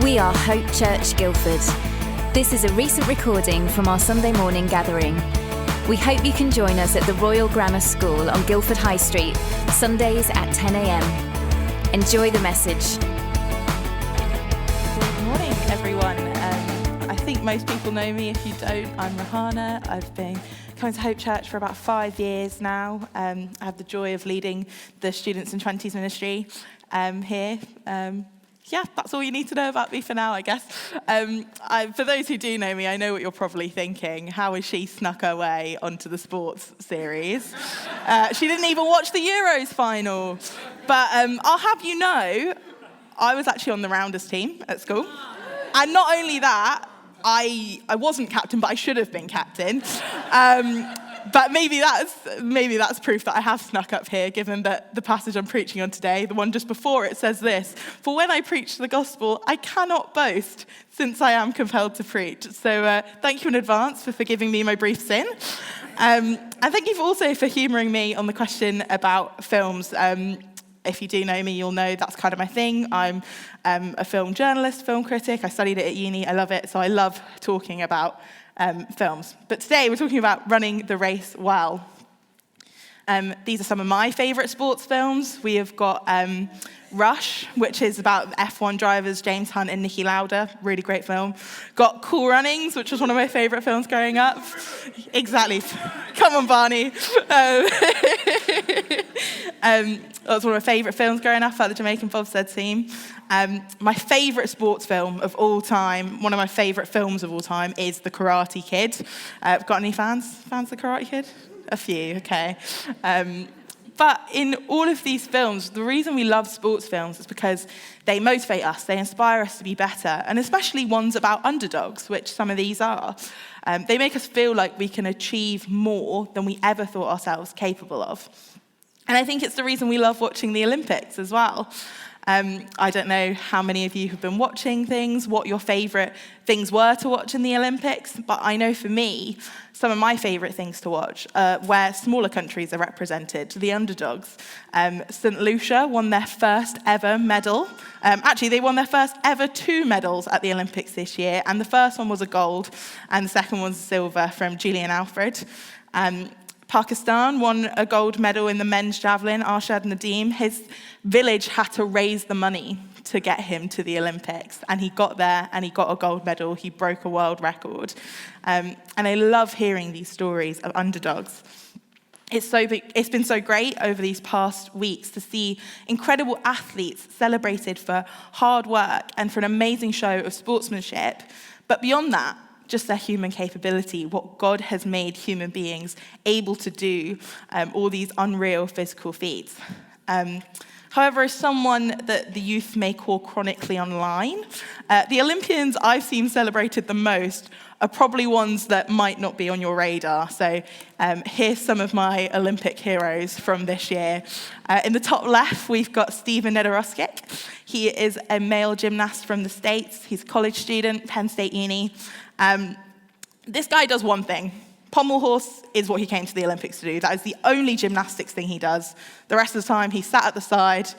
We are Hope Church Guildford. This is a recent recording from our Sunday morning gathering. We hope you can join us at the Royal Grammar School on Guildford High Street, Sundays at 10 a.m. Enjoy the message. Good morning, everyone. I think most people know me. If you don't, I'm Rehana. I've been coming to Hope Church for about 5 years now. I have the joy of leading the Students and 20s ministry here. Yeah, that's all you need to know about me for now, I guess. For those who do know me, I know what you're probably thinking. How has she snuck her way onto the sports series? She didn't even watch the Euros final. But I'll have you know, I was actually on the rounders team at school. And not only that, I wasn't captain, but I should have been captain. But maybe that's proof that I have snuck up here, given that the passage I'm preaching on today, the one just before it, says this: "For when I preach the gospel, I cannot boast, since I am compelled to preach." So thank you in advance for forgiving me my brief sin. And thank you also for humouring me on the question about films. If you do know me, you'll know that's kind of my thing. I'm a film journalist, film critic. I studied it at uni. I love it. So I love talking about films. But today we're talking about running the race well. These are some of my favourite sports films. We have got Rush, which is about F1 drivers, James Hunt and Niki Lauda. Really great film. Got Cool Runnings, which was one of my favourite films growing up. Exactly. Come on, Barney. That was one of my favourite films growing up, at the Jamaican Bobsled team. My favourite sports film of all time, one of my favourite films of all time, is The Karate Kid. Got any fans? Fans of The Karate Kid? A few, okay. But in all of these films, the reason we love sports films is because they motivate us, they inspire us to be better, and especially ones about underdogs, which some of these are. They make us feel like we can achieve more than we ever thought ourselves capable of. And I think it's the reason we love watching the Olympics as well. I don't know how many of you have been watching things, what your favourite things were to watch in the Olympics, but I know for me, some of my favourite things to watch where smaller countries are represented, the underdogs. St. Lucia won their first ever medal. Actually, they won their first ever 2 medals at the Olympics this year, and the first one was a gold, and the second one was a silver from Julian Alfred. Pakistan won a gold medal in the men's javelin. Arshad Nadeem, his village had to raise the money to get him to the Olympics. And he got there and he got a gold medal. He broke a world record. And I love hearing these stories of underdogs. It's been so great over these past weeks to see incredible athletes celebrated for hard work and for an amazing show of sportsmanship. But beyond that, just their human capability, what God has made human beings able to do, all these unreal physical feats. However, as someone that the youth may call chronically online, the Olympians I've seen celebrated the most are probably ones that might not be on your radar. So here's some of my Olympic heroes from this year. In the top left, we've got Steven Nedoroscik. He is a male gymnast from the States. He's a college student, Penn State Uni. This guy does one thing. Pommel horse is what he came to the Olympics to do. That is the only gymnastics thing he does. The rest of the time, he's sat at the side,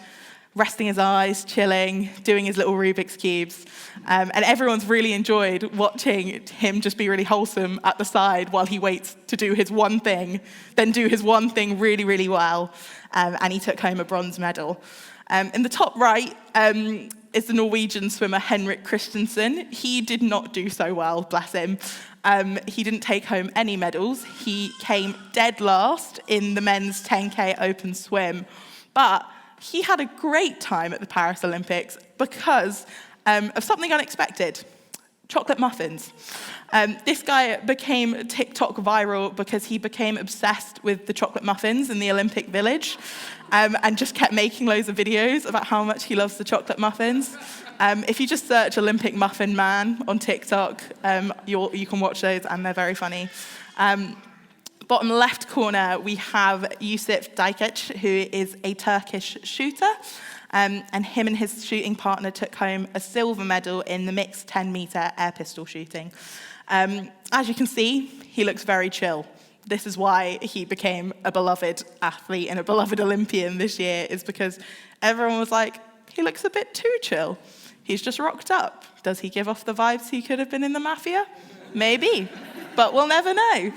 resting his eyes, chilling, doing his little Rubik's Cubes. And everyone's really enjoyed watching him just be really wholesome at the side while he waits to do his one thing, then do his one thing really, really well. And he took home a bronze medal. In the top right, is the Norwegian swimmer Henrik Christensen. He did not do so well, bless him. He didn't take home any medals. He came dead last in the men's 10K open swim. But he had a great time at the Paris Olympics because of something unexpected: chocolate muffins. This guy became TikTok viral because he became obsessed with the chocolate muffins in the Olympic Village and just kept making loads of videos about how much he loves the chocolate muffins. If you just search Olympic Muffin Man on TikTok, you can watch those, and they're very funny. Bottom left corner, we have Yusuf Daykic, who is a Turkish shooter. And him and his shooting partner took home a silver medal in the mixed 10-meter air pistol shooting. As you can see, he looks very chill. This is why he became a beloved athlete and a beloved Olympian this year, is because everyone was like, he looks a bit too chill. He's just rocked up. Does he give off the vibes he could have been in the mafia? Maybe, but we'll never know.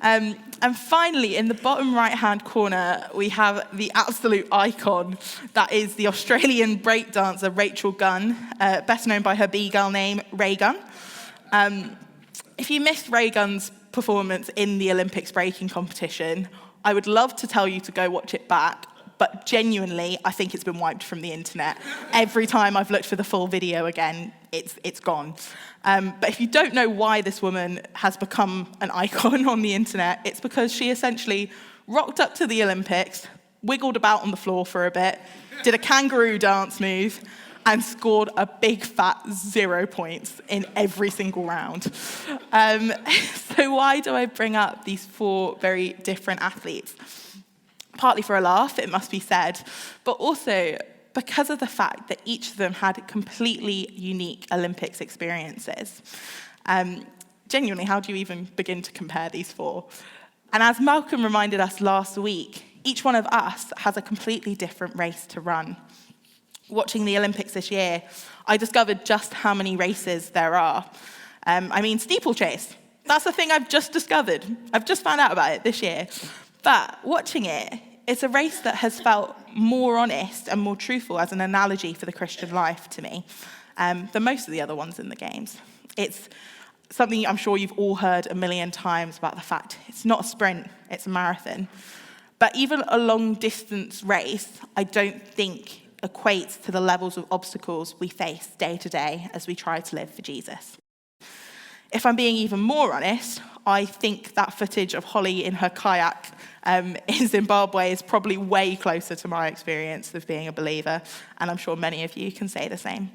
And finally, in the bottom right-hand corner, we have the absolute icon. That is the Australian breakdancer Rachel Gunn, better known by her B-girl name, Ray Gunn. If you missed Ray Gunn's performance in the Olympics breaking competition, I would love to tell you to go watch it back, but genuinely, I think it's been wiped from the internet. Every time I've looked for the full video again, it's gone. But if you don't know why this woman has become an icon on the internet, it's because she essentially rocked up to the Olympics, wiggled about on the floor for a bit, did a kangaroo dance move, and scored a big fat 0 points in every single round. So why do I bring up these 4 very different athletes? Partly for a laugh, it must be said, but also because of the fact that each of them had completely unique Olympics experiences. Genuinely, how do you even begin to compare these 4? And as Malcolm reminded us last week, each one of us has a completely different race to run. Watching the Olympics this year, I discovered just how many races there are. Steeplechase. That's a thing I've just discovered. I've just found out about it this year. But watching it, it's a race that has felt more honest and more truthful as an analogy for the Christian life to me than most of the other ones in the games. It's something I'm sure you've all heard a million times about the fact it's not a sprint, it's a marathon. But even a long-distance race, I don't think equates to the levels of obstacles we face day to day as we try to live for Jesus. If I'm being even more honest, I think that footage of Holly in her kayak in Zimbabwe is probably way closer to my experience of being a believer, and I'm sure many of you can say the same.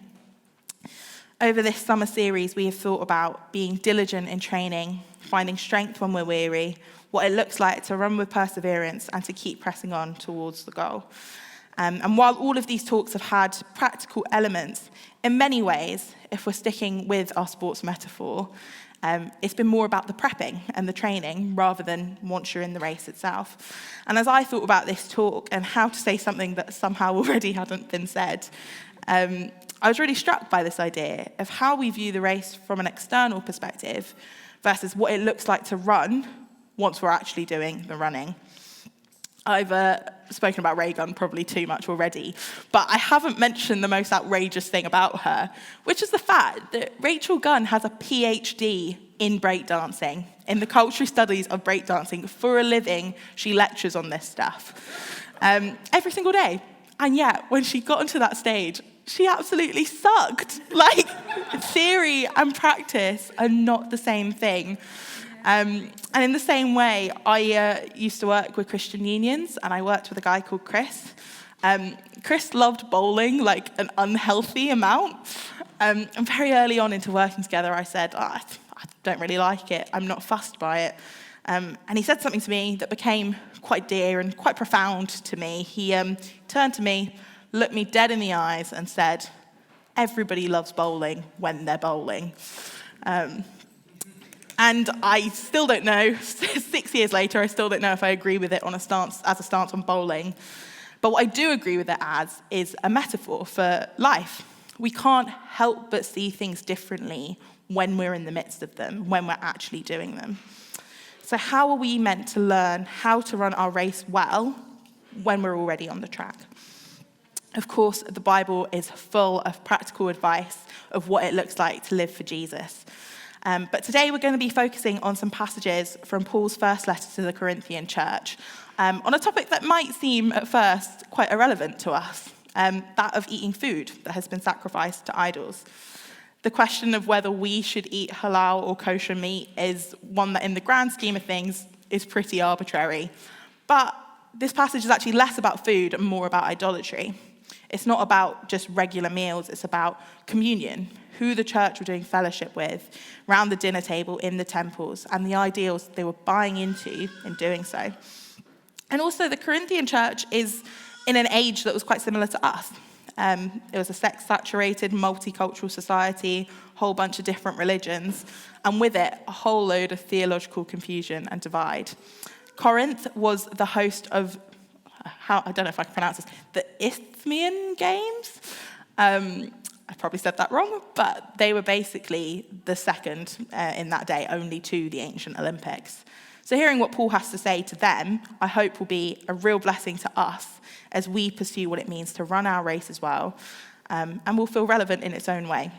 Over this summer series, we have thought about being diligent in training, finding strength when we're weary, what it looks like to run with perseverance and to keep pressing on towards the goal. And while all of these talks have had practical elements, in many ways, if we're sticking with our sports metaphor, it's been more about the prepping and the training rather than once you're in the race itself. And as I thought about this talk and how to say something that somehow already hadn't been said, I was really struck by this idea of how we view the race from an external perspective versus what it looks like to run once we're actually doing the running. I've spoken about Ray Gunn probably too much already, but I haven't mentioned the most outrageous thing about her, which is the fact that Rachel Gunn has a PhD in breakdancing, in the cultural studies of breakdancing. For a living, she lectures on this stuff every single day. And yet, when she got onto that stage, she absolutely sucked. Like, theory and practice are not the same thing. And in the same way, I used to work with Christian unions, and I worked with a guy called Chris. Chris loved bowling like an unhealthy amount. And very early on into working together, I said, I don't really like it. I'm not fussed by it. And he said something to me that became quite dear and quite profound to me. He turned to me, looked me dead in the eyes, and said, "Everybody loves bowling when they're bowling." And I still don't know, 6 years later, I still don't know if I agree with it as a stance on bowling. But what I do agree with it as is a metaphor for life. We can't help but see things differently when we're in the midst of them, when we're actually doing them. So how are we meant to learn how to run our race well when we're already on the track? Of course, the Bible is full of practical advice of what it looks like to live for Jesus. But today we're going to be focusing on some passages from Paul's first letter to the Corinthian church on a topic that might seem at first quite irrelevant to us, that of eating food that has been sacrificed to idols. The question of whether we should eat halal or kosher meat is one that in the grand scheme of things is pretty arbitrary. But this passage is actually less about food and more about idolatry. It's not about just regular meals, it's about communion, who the church were doing fellowship with, round the dinner table in the temples, and the ideals they were buying into in doing so. And also the Corinthian church is in an age that was quite similar to us. It was a sex-saturated, multicultural society, a whole bunch of different religions, and with it, a whole load of theological confusion and divide. Corinth was the host of, I don't know if I can pronounce this, the Isthmian Games. I probably said that wrong, but they were basically the second in that day, only to the ancient Olympics. So hearing what Paul has to say to them, I hope will be a real blessing to us as we pursue what it means to run our race as well, and will feel relevant in its own way.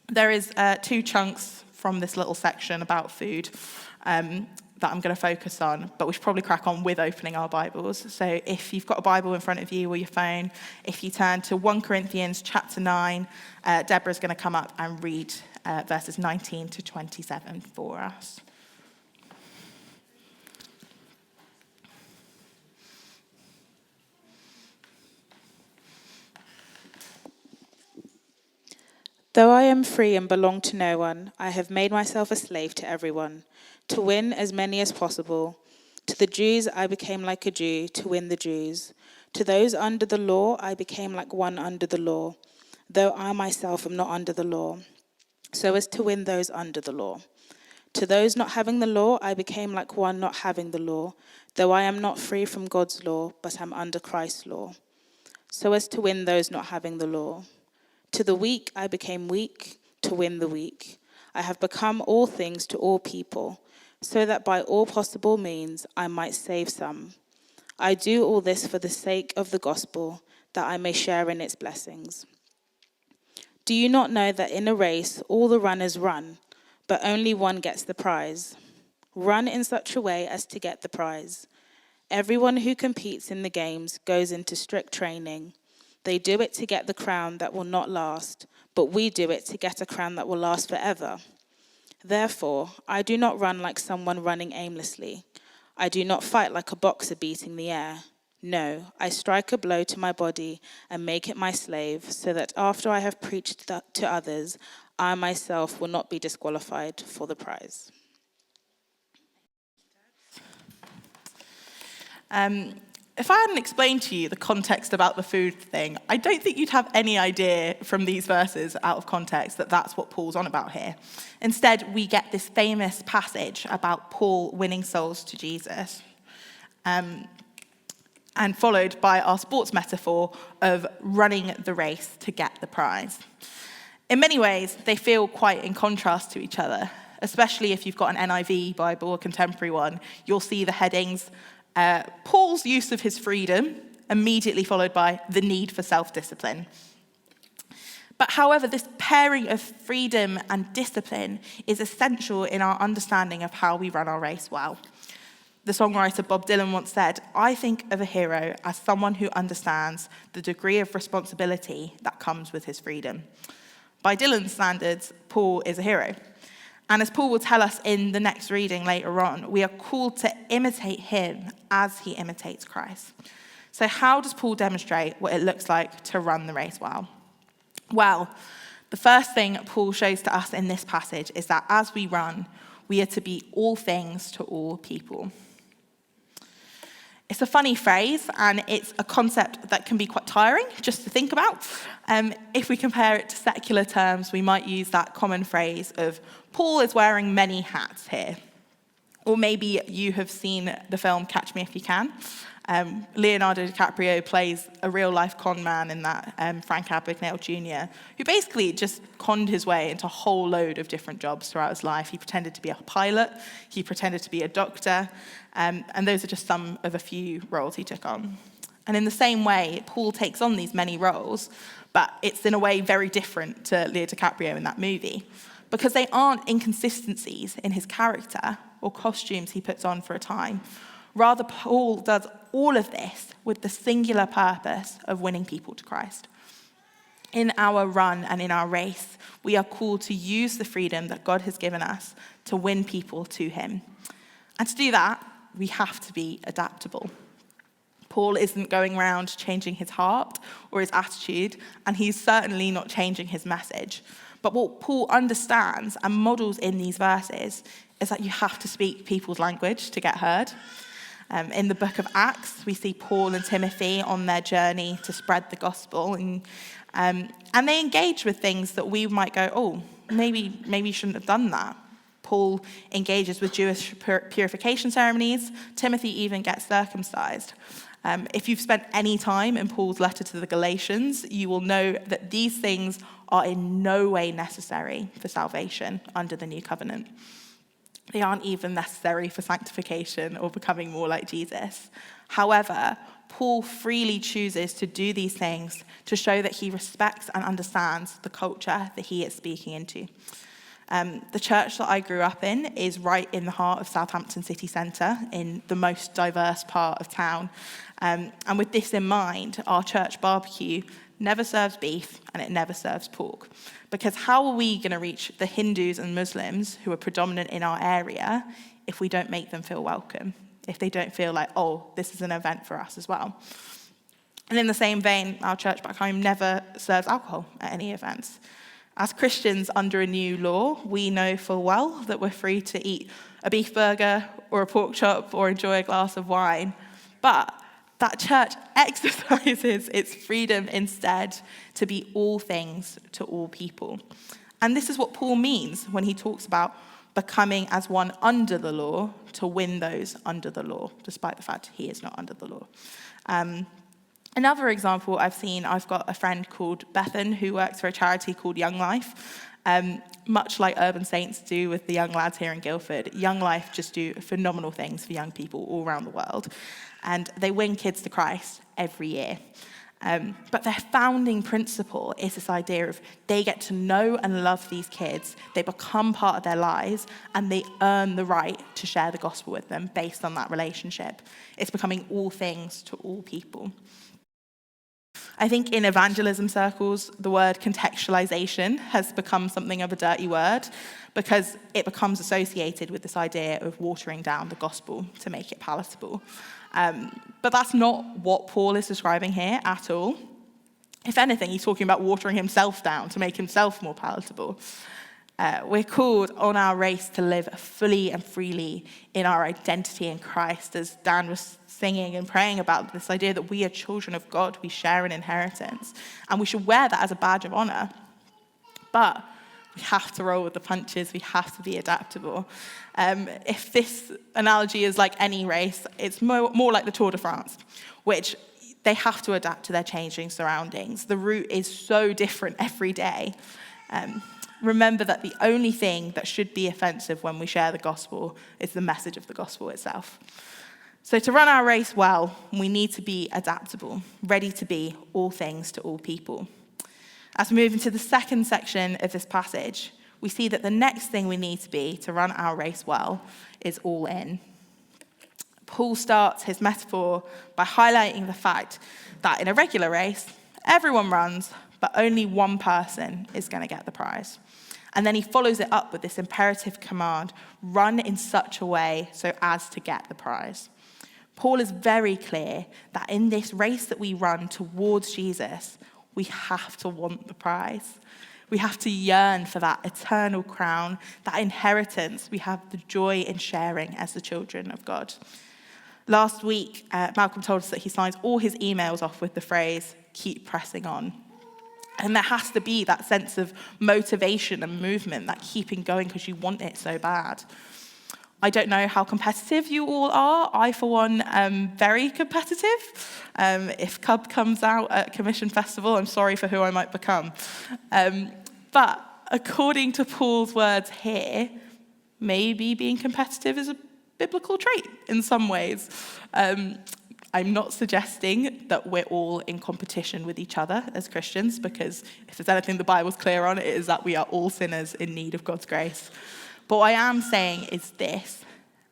There is 2 chunks from this little section about food that I'm going to focus on, but we should probably crack on with opening our Bibles. So if you've got a Bible in front of you or your phone, if you turn to 1 Corinthians chapter 9, Deborah's going to come up and read verses 19 to 27 for us. Though I am free and belong to no one, I have made myself a slave to everyone, to win as many as possible. To the Jews I became like a Jew, to win the Jews. To those under the law I became like one under the law, though I myself am not under the law, so as to win those under the law. To those not having the law I became like one not having the law, though I am not free from God's law, but am under Christ's law, so as to win those not having the law. To the weak I became weak, to win the weak. I have become all things to all people, so that by all possible means I might save some. I do all this for the sake of the gospel, that I may share in its blessings. Do you not know that in a race all the runners run, but only one gets the prize? Run in such a way as to get the prize. Everyone who competes in the games goes into strict training. They do it to get the crown that will not last, but we do it to get a crown that will last forever. Therefore, I do not run like someone running aimlessly. I do not fight like a boxer beating the air. No, I strike a blow to my body and make it my slave, so that after I have preached to others, I myself will not be disqualified for the prize. If I hadn't explained to you the context about the food thing, I don't think you'd have any idea from these verses out of context that that's what Paul's on about here. Instead, we get this famous passage about Paul winning souls to Jesus, and followed by our sports metaphor of running the race to get the prize. In many ways, they feel quite in contrast to each other, especially if you've got an NIV Bible, a contemporary one. You'll see the headings, Paul's use of his freedom, immediately followed by the need for self-discipline. But however, this pairing of freedom and discipline is essential in our understanding of how we run our race well. The songwriter Bob Dylan once said, "I think of a hero as someone who understands the degree of responsibility that comes with his freedom." By Dylan's standards, Paul is a hero. And as Paul will tell us in the next reading later on, we are called to imitate him as he imitates Christ. So how does Paul demonstrate what it looks like to run the race well? Well, the first thing Paul shows to us in this passage is that as we run, we are to be all things to all people. It's a funny phrase, and it's a concept that can be quite tiring just to think about. If we compare it to secular terms, we might use that common phrase of, Paul is wearing many hats here. Or maybe you have seen the film Catch Me If You Can. Leonardo DiCaprio plays a real-life con man in that, Frank Abagnale Jr., who basically just conned his way into a whole load of different jobs throughout his life. He pretended to be a pilot, he pretended to be a doctor, and those are just some of a few roles he took on. And in the same way, Paul takes on these many roles, but it's in a way very different to Leo DiCaprio in that movie, because they aren't inconsistencies in his character or costumes he puts on for a time. Rather, Paul does all of this with the singular purpose of winning people to Christ. In our run and in our race, we are called to use the freedom that God has given us to win people to him. And to do that, we have to be adaptable. Paul isn't going around changing his heart or his attitude, and he's certainly not changing his message. But what Paul understands and models in these verses is that you have to speak people's language to get heard. In the book of Acts, we see Paul and Timothy on their journey to spread the gospel, and they engage with things that we might go, oh, maybe you shouldn't have done that. Paul engages with Jewish purification ceremonies. Timothy even gets circumcised. If you've spent any time in Paul's letter to the Galatians, you will know that these things are in no way necessary for salvation under the new covenant. They aren't even necessary for sanctification or becoming more like Jesus. However, Paul freely chooses to do these things to show that he respects and understands the culture that he is speaking into. The church that I grew up in is right in the heart of Southampton city centre, in the most diverse part of town. And with this in mind, our church barbecue never serves beef and it never serves pork. Because how are we going to reach the Hindus and Muslims who are predominant in our area if we don't make them feel welcome? If they don't feel like, oh, this is an event for us as well. And in the same vein, our church back home never serves alcohol at any events. As Christians under a new law, we know full well that we're free to eat a beef burger or a pork chop or enjoy a glass of wine. But that church exercises its freedom instead to be all things to all people. And this is what Paul means when he talks about becoming as one under the law to win those under the law, despite the fact he is not under the law. Another example I've got a friend called Bethan who works for a charity called Young Life. Much like Urban Saints do with the young lads here in Guildford, Young Life just do phenomenal things for young people all around the world. And they win kids to Christ every year. But their founding principle is this idea of they get to know and love these kids, they become part of their lives, and they earn the right to share the gospel with them based on that relationship. It's becoming all things to all people. I think in evangelism circles, the word contextualization has become something of a dirty word because it becomes associated with this idea of watering down the gospel to make it palatable. But that's not what Paul is describing here at all. If anything, he's talking about watering himself down to make himself more palatable. We're called on our race to live fully and freely in our identity in Christ, as Dan was singing and praying about, this idea that we are children of God, we share an inheritance, and we should wear that as a badge of honor. But we have to roll with the punches, we have to be adaptable. If this analogy is like any race, it's more like the Tour de France, which they have to adapt to their changing surroundings. The route is so different every day. Remember that the only thing that should be offensive when we share the gospel is the message of the gospel itself. So to run our race well, we need to be adaptable, ready to be all things to all people. As we move into the second section of this passage, we see that the next thing we need to be to run our race well is all in. Paul starts his metaphor by highlighting the fact that in a regular race, everyone runs, but only one person is going to get the prize. And then he follows it up with this imperative command, run in such a way so as to get the prize. Paul is very clear that in this race that we run towards Jesus, we have to want the prize. We have to yearn for that eternal crown, that inheritance we have the joy in sharing as the children of God. Last week, Malcolm told us that he signs all his emails off with the phrase, keep pressing on. And there has to be that sense of motivation and movement, that keeping going because you want it so bad. I don't know how competitive you all are. I, for one, am very competitive. If Cub comes out at Commission Festival, I'm sorry for who I might become. But according to Paul's words here, maybe being competitive is a biblical trait in some ways. I'm not suggesting that we're all in competition with each other as Christians, because if there's anything the Bible's clear on, it is that we are all sinners in need of God's grace. But what I am saying is this.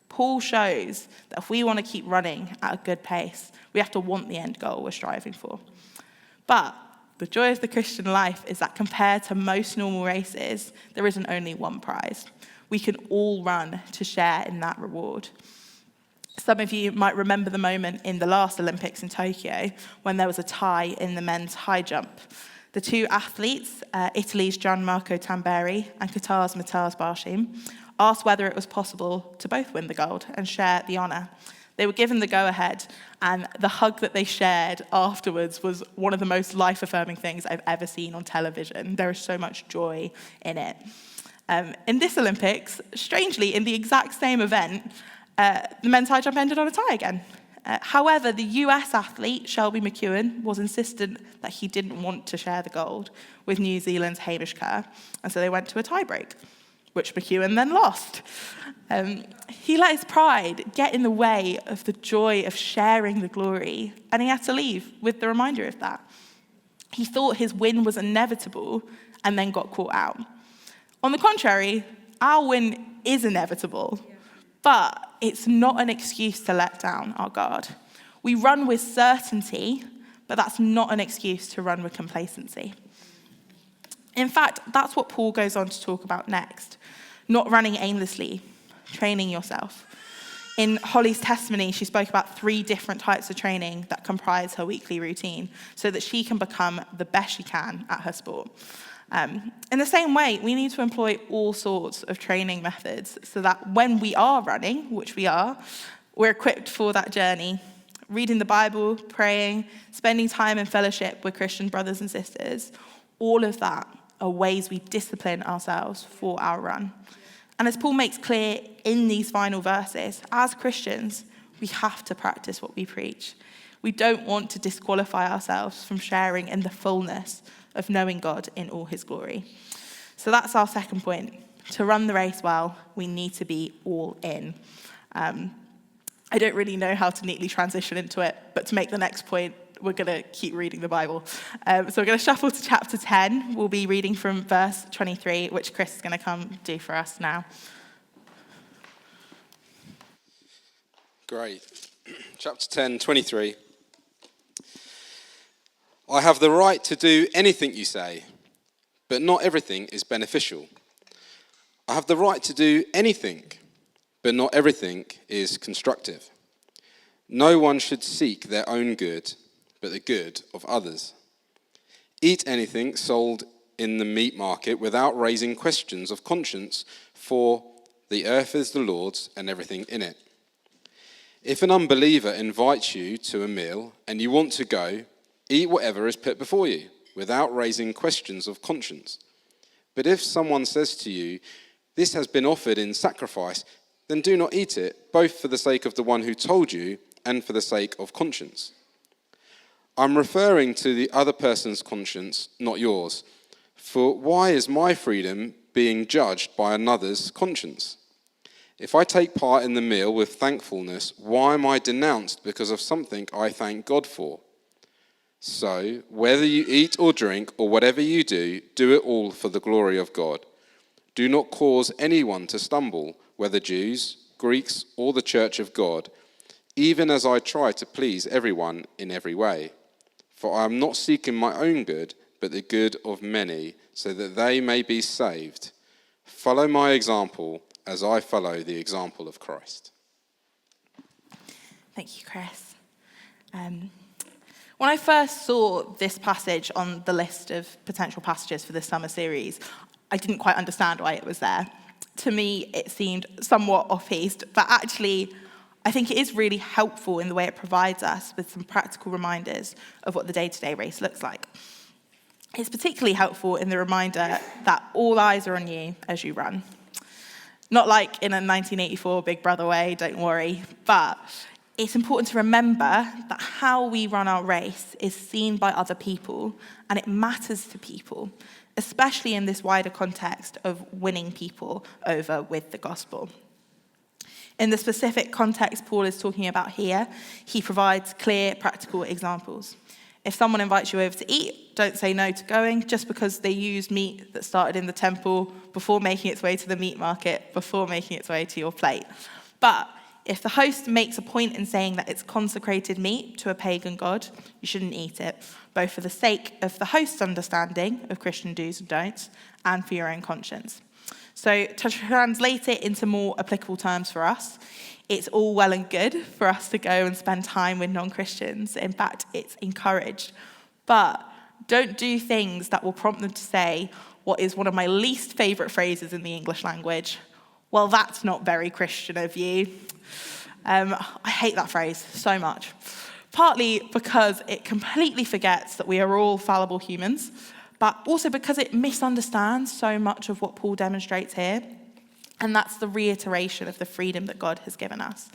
Paul shows that if we want to keep running at a good pace, we have to want the end goal we're striving for. But the joy of the Christian life is that compared to most normal races, there isn't only one prize. We can all run to share in that reward. Some of you might remember the moment in the last Olympics in Tokyo when there was a tie in the men's high jump. The two athletes, Italy's Gianmarco Tamberi and Qatar's Mataz Barshim, asked whether it was possible to both win the gold and share the honour. They were given the go-ahead, and the hug that they shared afterwards was one of the most life-affirming things I've ever seen on television. There is so much joy in it. In this Olympics, strangely, in the exact same event, the men's high jump ended on a tie again. However, the US athlete, Shelby McEwen, was insistent that he didn't want to share the gold with New Zealand's Hamish Kerr, and so they went to a tiebreak, which McEwen then lost. He let his pride get in the way of the joy of sharing the glory, and he had to leave with the reminder of that. He thought his win was inevitable and then got caught out. On the contrary, our win is inevitable, but it's not an excuse to let down our guard. We run with certainty, but that's not an excuse to run with complacency. In fact, that's what Paul goes on to talk about next. Not running aimlessly, training yourself. In Holly's testimony, she spoke about 3 different types of training that comprise her weekly routine so that she can become the best she can at her sport. In the same way, we need to employ all sorts of training methods so that when we are running, which we are, we're equipped for that journey. Reading the Bible, praying, spending time in fellowship with Christian brothers and sisters, all of that are ways we discipline ourselves for our run. And as Paul makes clear in these final verses, as Christians, we have to practice what we preach. We don't want to disqualify ourselves from sharing in the fullness of knowing God in all his glory. So that's our second point. To run the race well, we need to be all in. I don't really know how to neatly transition into it, but to make the next point, we're going to keep reading the Bible. So we're going to shuffle to chapter 10. We'll be reading from verse 23, which Chris is going to come do for us now. Great. Chapter 10, 23. I have the right to do anything you say, but not everything is beneficial. I have the right to do anything, but not everything is constructive. No one should seek their own good, but the good of others. Eat anything sold in the meat market without raising questions of conscience, for the earth is the Lord's and everything in it. If an unbeliever invites you to a meal and you want to go, eat whatever is put before you, without raising questions of conscience. But if someone says to you, "This has been offered in sacrifice," then do not eat it, both for the sake of the one who told you and for the sake of conscience. I'm referring to the other person's conscience, not yours. For why is my freedom being judged by another's conscience? If I take part in the meal with thankfulness, why am I denounced because of something I thank God for? So, whether you eat or drink or whatever you do, do it all for the glory of God. Do not cause anyone to stumble, whether Jews, Greeks, or the church of God, even as I try to please everyone in every way. For I am not seeking my own good, but the good of many, so that they may be saved. Follow my example as I follow the example of Christ. Thank you, Chris. When I first saw this passage on the list of potential passages for this summer series, I didn't quite understand why it was there. To me, it seemed somewhat off-piste, but actually, I think it is really helpful in the way it provides us with some practical reminders of what the day-to-day race looks like. It's particularly helpful in the reminder that all eyes are on you as you run. Not like in a 1984 Big Brother way, don't worry, but it's important to remember that how we run our race is seen by other people, and it matters to people, especially in this wider context of winning people over with the gospel. In the specific context Paul is talking about here, he provides clear, practical examples. If someone invites you over to eat, don't say no to going just because they used meat that started in the temple before making its way to the meat market, before making its way to your plate. But if the host makes a point in saying that it's consecrated meat to a pagan god, you shouldn't eat it, both for the sake of the host's understanding of Christian do's and don'ts and for your own conscience. So to translate it into more applicable terms for us, it's all well and good for us to go and spend time with non-Christians. In fact, it's encouraged. But don't do things that will prompt them to say what is one of my least favourite phrases in the English language. Well, that's not very Christian of you. I hate that phrase so much. Partly because it completely forgets that we are all fallible humans, but also because it misunderstands so much of what Paul demonstrates here, and that's the reiteration of the freedom that God has given us.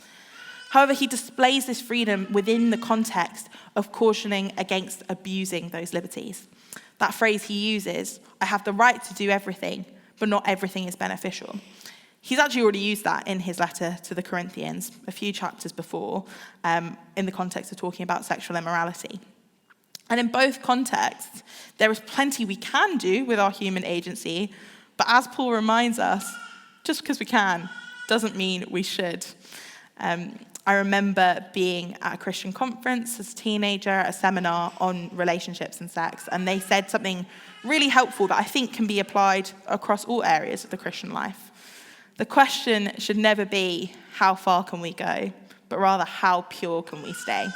However, he displays this freedom within the context of cautioning against abusing those liberties. That phrase he uses, I have the right to do everything, but not everything is beneficial. He's actually already used that in his letter to the Corinthians a few chapters before, in the context of talking about sexual immorality. And in both contexts, there is plenty we can do with our human agency, but as Paul reminds us, just because we can doesn't mean we should. I remember being at a Christian conference as a teenager, at a seminar on relationships and sex, and they said something really helpful that I think can be applied across all areas of the Christian life. The question should never be, how far can we go, but rather, how pure can we stay?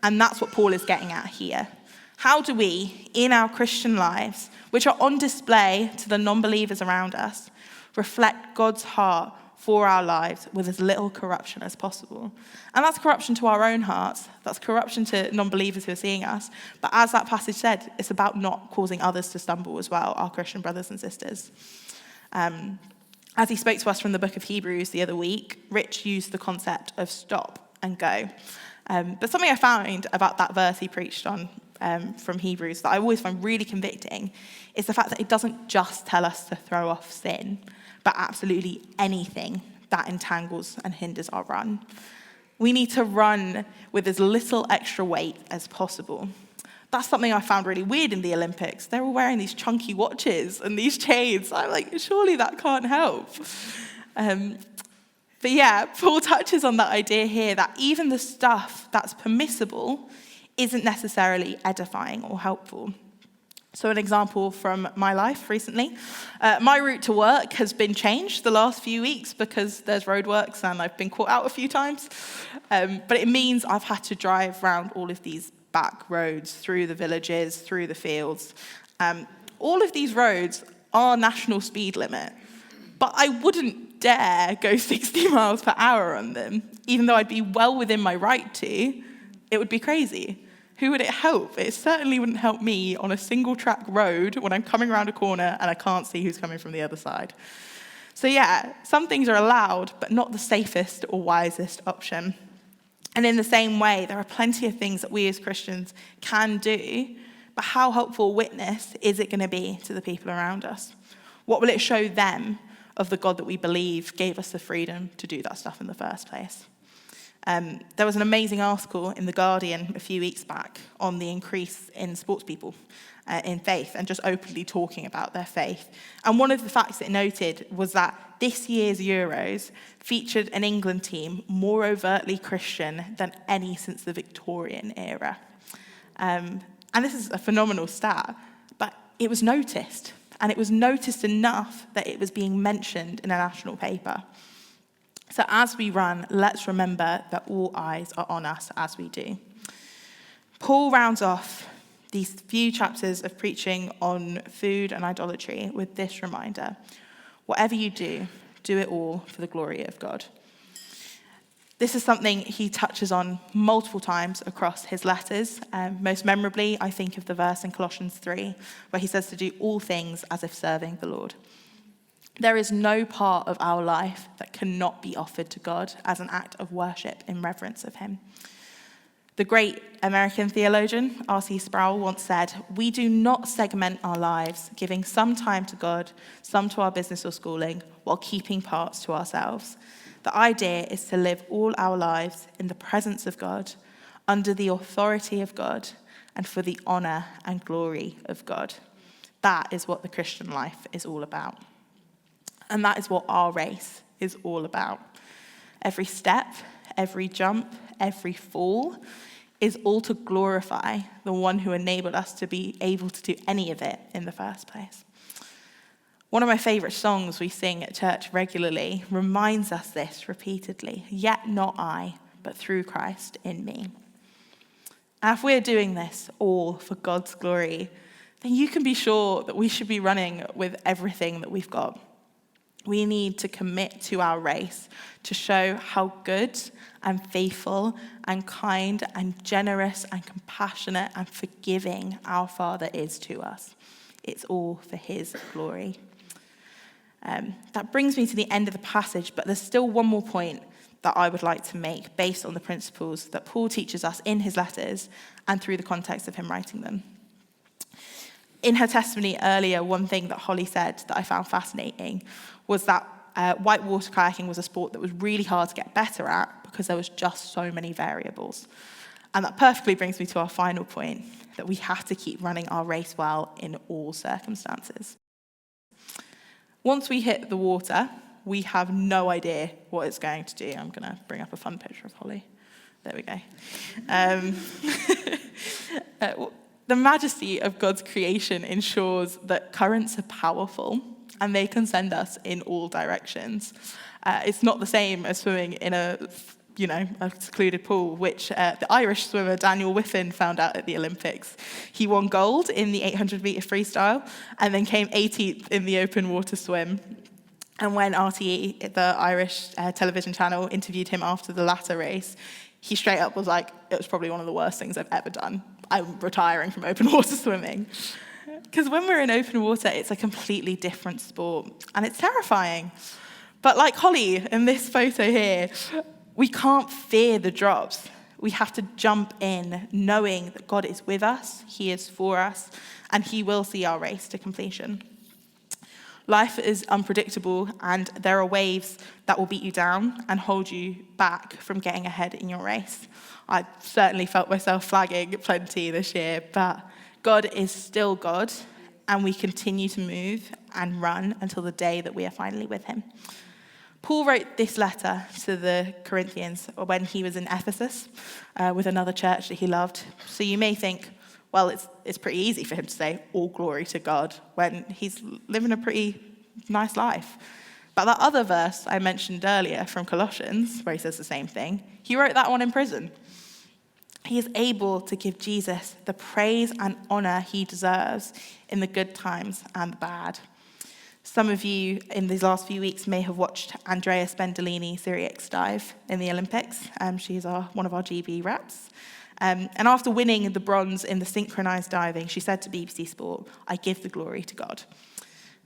And that's what Paul is getting at here. How do we, in our Christian lives, which are on display to the non-believers around us, reflect God's heart for our lives with as little corruption as possible? And that's corruption to our own hearts. That's corruption to non-believers who are seeing us. But as that passage said, it's about not causing others to stumble as well, our Christian brothers and sisters. As he spoke to us from the book of Hebrews the other week, Rich used the concept of stop and go. But something I found about that verse he preached on from Hebrews that I always find really convicting is the fact that it doesn't just tell us to throw off sin, but absolutely anything that entangles and hinders our run. We need to run with as little extra weight as possible. That's something I found really weird in the Olympics. They're all wearing these chunky watches and these chains. I'm like, surely that can't help. But yeah, Paul touches on that idea here that even the stuff that's permissible isn't necessarily edifying or helpful. So an example from my life recently, my route to work has been changed the last few weeks because there's roadworks and I've been caught out a few times. But it means I've had to drive around all of these back roads, through the villages, through the fields. All of these roads are national speed limit, but I wouldn't dare go 60 miles per hour on them, even though I'd be well within my right to. It would be crazy. Who would it help? It certainly wouldn't help me on a single track road when I'm coming around a corner and I can't see who's coming from the other side. So yeah, some things are allowed, but not the safest or wisest option. And in the same way, there are plenty of things that we as Christians can do, but how helpful a witness is it going to be to the people around us? What will it show them of the God that we believe gave us the freedom to do that stuff in the first place? There was an amazing article in The Guardian a few weeks back on the increase in sports people in faith and just openly talking about their faith. And one of the facts it noted was that this year's Euros featured an England team more overtly Christian than any since the Victorian era. And this is a phenomenal stat, but it was noticed. And it was noticed enough that it was being mentioned in a national paper. So as we run, let's remember that all eyes are on us as we do. Paul rounds off these few chapters of preaching on food and idolatry with this reminder: whatever you do, do it all for the glory of God. This is something he touches on multiple times across his letters. Most memorably, I think of the verse in Colossians 3, where he says to do all things as if serving the Lord. There is no part of our life that cannot be offered to God as an act of worship in reverence of him. The great American theologian R.C. Sproul once said, "We do not segment our lives, giving some time to God, some to our business or schooling, while keeping parts to ourselves. The idea is to live all our lives in the presence of God, under the authority of God, and for the honor and glory of God." That is what the Christian life is all about. And that is what our race is all about. Every step, every jump, every fall is all to glorify the one who enabled us to be able to do any of it in the first place. One of my favorite songs we sing at church regularly reminds us this repeatedly: "Yet not I, but through Christ in me." And if we're doing this all for God's glory, then you can be sure that we should be running with everything that we've got. We need to commit to our race to show how good and faithful and kind and generous and compassionate and forgiving our Father is to us, It's all for his glory. That brings me to the end of the passage, but there's still one more point that I would like to make based on the principles that Paul teaches us in his letters and through the context of him writing them. In her testimony earlier, one thing that Holly said that I found fascinating was that whitewater kayaking was a sport that was really hard to get better at because there was just so many variables. And that perfectly brings me to our final point, that we have to keep running our race well in all circumstances. Once we hit the water, we have no idea what it's going to do. I'm going to bring up a fun picture of Holly. There we go. The majesty of God's creation ensures that currents are powerful and they can send us in all directions. It's not the same as swimming in a secluded pool, which the Irish swimmer Daniel Whiffen found out at the Olympics. He won gold in the 800-metre freestyle and then came 18th in the open water swim. And when RTE, the Irish television channel, interviewed him after the latter race, he straight up was like, it was probably one of the worst things I've ever done. I'm retiring from open water swimming. Because when we're in open water, it's a completely different sport, and it's terrifying. But like Holly in this photo here, we can't fear the drops. We have to jump in knowing that God is with us, he is for us, and he will see our race to completion. Life is unpredictable, and there are waves that will beat you down and hold you back from getting ahead in your race. I certainly felt myself flagging plenty this year, but God is still God, and we continue to move and run until the day that we are finally with him. Paul wrote this letter to the Corinthians when he was in Ephesus with another church that he loved. So you may think, well, it's pretty easy for him to say all glory to God when he's living a pretty nice life. But that other verse I mentioned earlier from Colossians, where he says the same thing, he wrote that one in prison. He is able to give Jesus the praise and honor he deserves in the good times and the bad. Some of you in these last few weeks may have watched Andrea Spendolini Syriacs dive in the Olympics. She's one of our GB reps. And after winning the bronze in the synchronized diving, she said to BBC Sport, "I give the glory to God."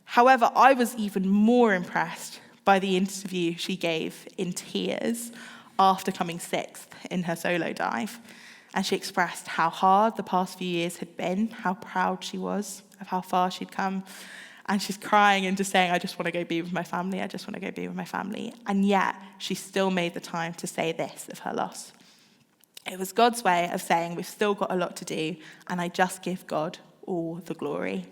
However, I was even more impressed by the interview she gave in tears after coming sixth in her solo dive. And she expressed how hard the past few years had been, how proud she was of how far she'd come. And she's crying and just saying, "I just want to go be with my family. I just want to go be with my family." And yet, she still made the time to say this of her loss. It was God's way of saying, we've still got a lot to do, and I just give God all the glory.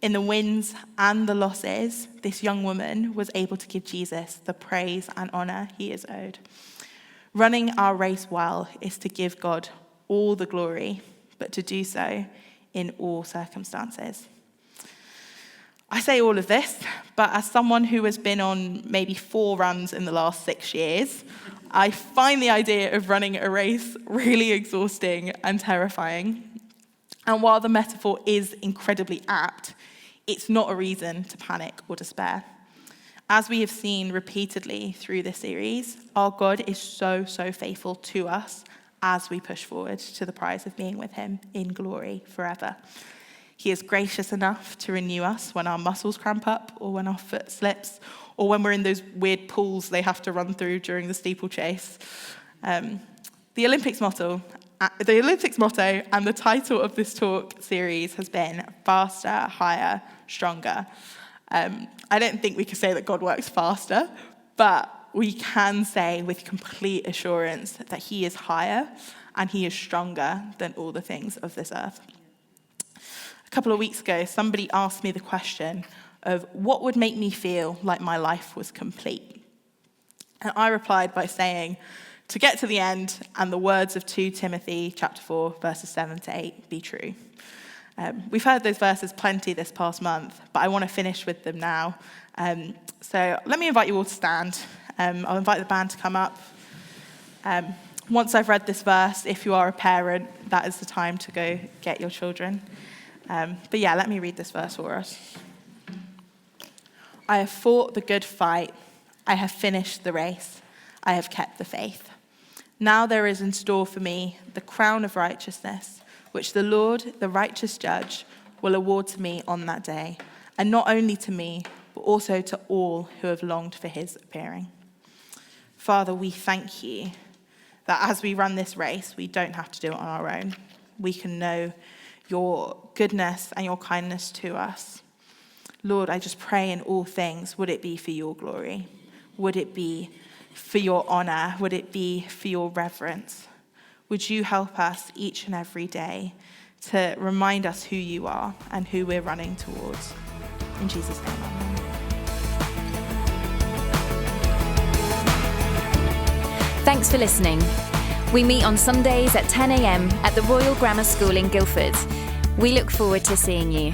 In the wins and the losses, this young woman was able to give Jesus the praise and honor he is owed. Running our race well is to give God all the glory, but to do so in all circumstances. I say all of this, but as someone who has been on maybe 4 runs in the last 6 years, I find the idea of running a race really exhausting and terrifying. And while the metaphor is incredibly apt, it's not a reason to panic or despair. As we have seen repeatedly through this series, our God is so faithful to us as we push forward to the prize of being with him in glory forever. He is gracious enough to renew us when our muscles cramp up or when our foot slips or when we're in those weird pools they have to run through during the steeplechase. The Olympics motto and the title of this talk series has been Faster, Higher, Stronger. I don't think we can say that God works faster, but we can say with complete assurance that he is higher and he is stronger than all the things of this earth. A couple of weeks ago, somebody asked me the question of what would make me feel like my life was complete. And I replied by saying, to get to the end and the words of 2 Timothy chapter 4, verses 7 to 8 be true. We've heard those verses plenty this past month, but I want to finish with them now. So let me invite you all to stand. I'll invite the band to come up. Once I've read this verse, if you are a parent, that is the time to go get your children. But yeah, let me read this verse for us. I have fought the good fight. I have finished the race. I have kept the faith. Now there is in store for me the crown of righteousness, which the Lord, the righteous judge, will award to me on that day, and not only to me, but also to all who have longed for his appearing. Father, we thank you that as we run this race, we don't have to do it on our own. We can know your goodness and your kindness to us. Lord, I just pray in all things, would it be for your glory? Would it be for your honor? Would it be for your reverence? Would you help us each and every day to remind us who you are and who we're running towards? In Jesus' name, amen. Thanks for listening. We meet on Sundays at 10 a.m. at the Royal Grammar School in Guildford. We look forward to seeing you.